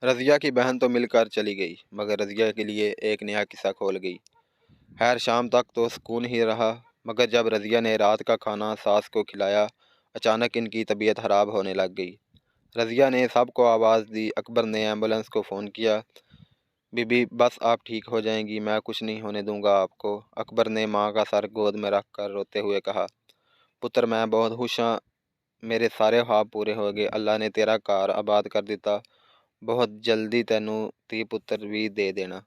رضیہ کی بہن تو مل کر چلی گئی مگر رضیہ کے لیے ایک نیا قصہ کھول گئی۔ خیر شام تک تو سکون ہی رہا مگر جب رضیہ نے رات کا کھانا ساس کو کھلایا اچانک ان کی طبیعت خراب ہونے لگ گئی۔ رضیہ نے سب کو آواز دی، اکبر نے ایمبولنس کو فون کیا۔ بی بی بس آپ ٹھیک ہو جائیں گی، میں کچھ نہیں ہونے دوں گا آپ کو۔ اکبر نے ماں کا سر گود میں رکھ کر روتے ہوئے کہا، پتر میں بہت خوش ہاں، میرے سارے خواب پورے ہو گئے، اللہ نے تیرا گھر آباد کر دیتا، بہت جلدی تینوں تی پتر بھی دے دینا،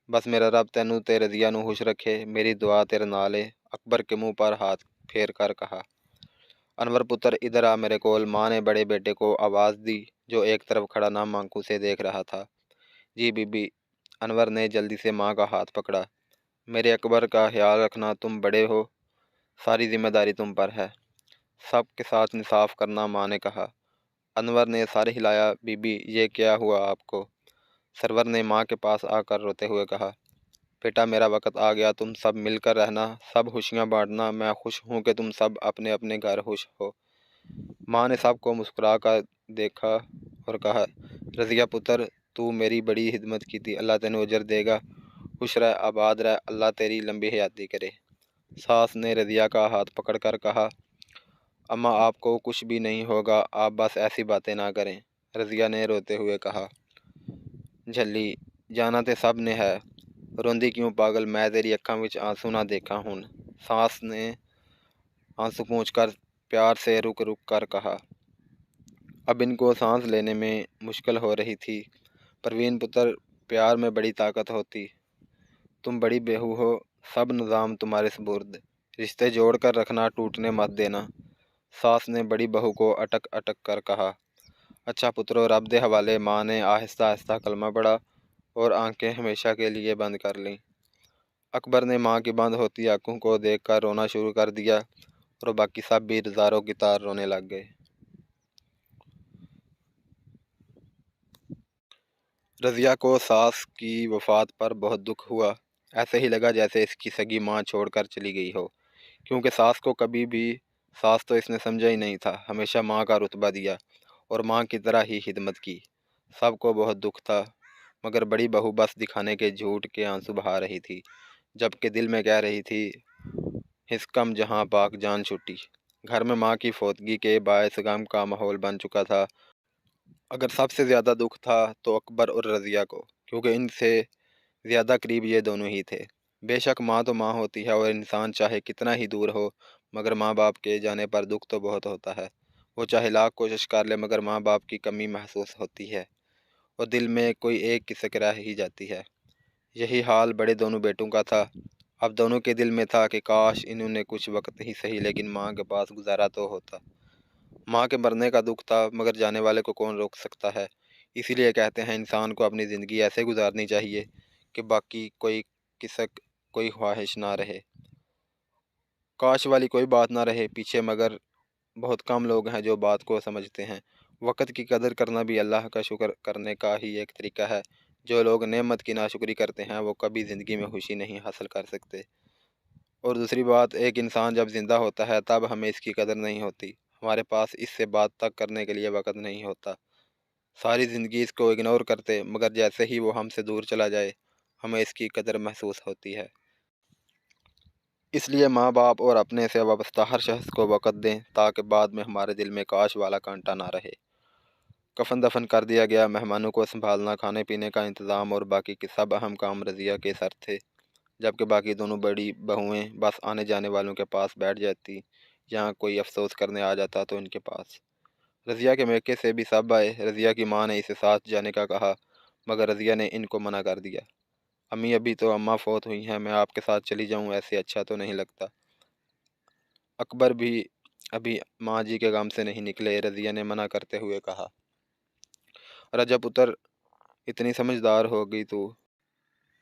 بس میرا رب تینوں تے رضیہ نو خوش رکھے، میری دعا تیرے نال ہے۔ اکبر کے منہ پر ہاتھ پھیر کر کہا، انور پتر ادھر آ میرے کول۔ ماں نے بڑے بیٹے کو آواز دی جو ایک طرف کھڑا نام آنکھوں سے دیکھ رہا تھا۔ G B be. انور نے جلدی سے ماں کا ہاتھ پکڑا۔ میرے اکبر کا خیال رکھنا، تم بڑے ہو، ساری ذمہ داری تم پر ہے، سب کے ساتھ انصاف کرنا، ماں نے کہا۔ انور نے سر ہلایا۔ بی بی یہ کیا ہوا آپ کو؟ سرور نے ماں کے پاس آ کر روتے ہوئے کہا، بیٹا میرا وقت آ گیا، تم سب مل کر رہنا، سب خوشیاں بانٹنا، میں خوش ہوں کہ تم سب اپنے اپنے گھر خوش ہو۔ ماں نے سب کو مسکرا کر دیکھا اور کہا، رضیہ پتر تو میری بڑی خدمت کی تھی، اللہ تینوں اجر دے گا، خوش رہ آباد رہ، اللہ تیری لمبی حیاتی کرے۔ ساس نے رضیہ کا ہاتھ پکڑ کر کہا، اماں آپ کو کچھ بھی نہیں ہوگا، آپ بس ایسی باتیں نہ کریں۔ رضیہ نے روتے ہوئے کہا، جھلی جانا تے سب نے ہے، روندی کیوں پاگل، میں تیری اکھاں وچ آنسو نہ دیکھا ہن۔ ساس نے آنسو پونچھ کر پیار سے رک رک کر کہا، اب ان کو سانس لینے میں مشکل ہو رہی تھی۔ پروین پتر پیار میں بڑی طاقت ہوتی، تم بڑی بہو ہو، سب نظام تمہارے سپرد، رشتے جوڑ کر رکھنا، ٹوٹنے مت دینا۔ ساس نے بڑی بہو کو اٹک اٹک کر کہا، اچھا پترو رب دے حوالے۔ ماں نے آہستہ آہستہ کلمہ پڑھا اور آنکھیں ہمیشہ کے لیے بند کر لیں۔ اکبر نے ماں کی بند ہوتی آنکھوں کو دیکھ کر رونا شروع کر دیا اور باقی سب بھی زاروں کی طرح رونے لگ گئے۔ رضیہ کو ساس کی وفات پر بہت دکھ ہوا، ایسے ہی لگا جیسے اس کی سگی ماں چھوڑ کر چلی گئی ہو، کیونکہ ساس کو کبھی بھی ساس تو اس نے سمجھا ہی نہیں تھا، ہمیشہ ماں کا رتبہ دیا اور ماں کی طرح ہی خدمت کی۔ سب کو بہت دکھ تھا مگر بڑی بہو بس دکھانے کے جھوٹ کے آنسو بہا رہی تھی، جبکہ دل میں کہہ رہی تھی، حسکم جہاں پاک جان چھٹی۔ گھر میں ماں کی فوتگی کے باعث غم کا ماحول بن چکا تھا، اگر سب سے زیادہ دکھ تھا تو اکبر اور رضیہ کو، کیونکہ ان سے زیادہ قریب یہ دونوں ہی تھے۔ بے شک ماں تو ماں ہوتی ہے اور انسان چاہے کتنا ہی دور ہو مگر ماں باپ کے جانے پر دکھ تو بہت ہوتا ہے، وہ چاہے لاکھ کوشش کر لے مگر ماں باپ کی کمی محسوس ہوتی ہے اور دل میں کوئی ایک قصہ رہ ہی جاتی ہے۔ یہی حال بڑے دونوں بیٹوں کا تھا۔ اب دونوں کے دل میں تھا کہ کاش انہوں نے کچھ وقت ہی صحیح لیکن ماں کے پاس گزارا تو ہوتا۔ ماں کے مرنے کا دکھ تھا مگر جانے والے کو کون روک سکتا ہے، اسی لیے کہتے ہیں انسان کو اپنی زندگی ایسے گزارنی چاہیے کہ باقی کوئی کسک کوئی خواہش نہ رہے، کاش والی کوئی بات نہ رہے پیچھے، مگر بہت کم لوگ ہیں جو بات کو سمجھتے ہیں۔ وقت کی قدر کرنا بھی اللہ کا شکر کرنے کا ہی ایک طریقہ ہے، جو لوگ نعمت کی ناشکری کرتے ہیں وہ کبھی زندگی میں خوشی نہیں حاصل کر سکتے۔ اور دوسری بات، ایک انسان جب زندہ ہوتا ہے تب ہمیں اس کی قدر نہیں ہوتی، ہمارے پاس اس سے بات تک کرنے کے لیے وقت نہیں ہوتا، ساری زندگی اس کو اگنور کرتے، مگر جیسے ہی وہ ہم سے دور چلا جائے ہمیں اس کی قدر محسوس ہوتی ہے۔ اس لیے ماں باپ اور اپنے سے وابستہ ہر شخص کو وقت دیں تاکہ بعد میں ہمارے دل میں کاش والا کانٹا نہ رہے۔ کفن دفن کر دیا گیا، مہمانوں کو سنبھالنا، کھانے پینے کا انتظام اور باقی کے سب اہم کام رضیہ کے سر تھے، جبکہ باقی دونوں بڑی بہویں بس آنے جانے والوں کے پاس بیٹھ جاتی، یہاں کوئی افسوس کرنے آ جاتا تو ان کے پاس۔ رضیہ کے میکے سے بھی سب آئے، رضیہ کی ماں نے اسے ساتھ جانے کا کہا مگر رضیہ نے ان کو منع کر دیا، امی ابھی تو اماں فوت ہوئی ہیں، میں آپ کے ساتھ چلی جاؤں ایسے اچھا تو نہیں لگتا۔ اکبر بھی ابھی ماں جی کے غم سے نہیں نکلے، رضیہ نے منع کرتے ہوئے کہا، رجا پتر اتنی سمجھدار ہو گئی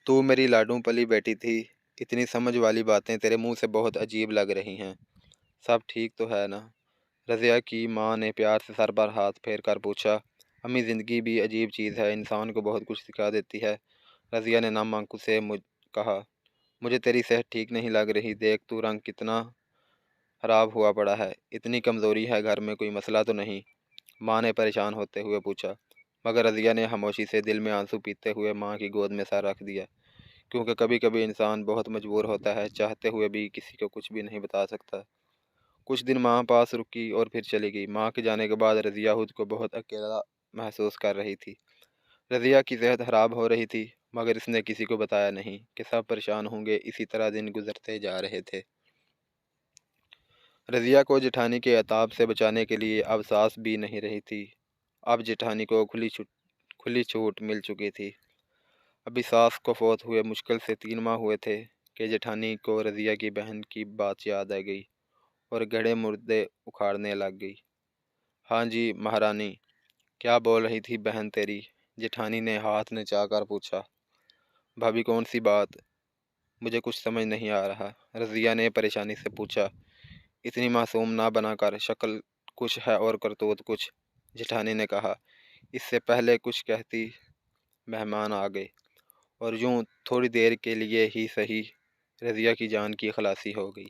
تو میری لاڈوں پلی بیٹی تھی، اتنی سمجھ والی باتیں تیرے منہ سے بہت عجیب لگ رہی ہیں، سب ٹھیک تو ہے نا؟ رضیہ کی ماں نے پیار سے سر پر ہاتھ پھیر کر پوچھا، امی زندگی بھی عجیب چیز ہے، انسان کو بہت کچھ سکھا دیتی ہے۔ رضیہ نے نم آنکھوں سے کہا، مجھے تیری صحت ٹھیک نہیں لگ رہی، دیکھ تو رنگ کتنا خراب ہوا پڑا ہے، اتنی کمزوری ہے، گھر میں کوئی مسئلہ تو نہیں؟ ماں نے پریشان ہوتے ہوئے پوچھا، مگر رضیہ نے خاموشی سے دل میں آنسو پیتے ہوئے ماں کی گود میں سر رکھ دیا، کیونکہ کبھی کبھی انسان بہت مجبور ہوتا ہے، چاہتے ہوئے بھی کسی کو کچھ بھی نہیں بتا سکتا۔ کچھ دن ماں پاس رکی اور پھر چلی گئی۔ ماں کے جانے کے بعد رضیہ خود کو بہت اکیلا محسوس کر رہی تھی۔ رضیہ کی صحت خراب ہو رہی تھی، مگر اس نے کسی کو بتایا نہیں کہ سب پریشان ہوں گے۔ اسی طرح دن گزرتے جا رہے تھے۔ رضیہ کو جٹھانی کے عتاب سے بچانے کے لیے اب ساس بھی نہیں رہی تھی۔ اب جٹھانی کو کھلی چھوٹ مل چکی تھی۔ ابھی ساس کو فوت ہوئے مشکل سے 3 ماہ ہوئے تھے کہ جٹھانی کو رضیہ کی بہن کی بات یاد آ گئی اور گڑھے مردے اکھاڑنے لگ گئی۔ ہاں جی مہارانی، کیا بول رہی تھی بہن تیری؟ جٹھانی نے ہاتھ نچا کر پوچھا۔ بھابھی کون سی بات؟ مجھے کچھ سمجھ نہیں آ رہا، رضیہ نے پریشانی سے پوچھا۔ اتنی معصوم نہ بنا کر، شکل کچھ ہے اور کرتوت کچھ، جٹھانی نے کہا۔ اس سے پہلے کچھ کہتی مہمان آ گئے اور یوں تھوڑی دیر کے لیے ہی صحیح رضیہ کی جان کی خلاصی ہو گئی۔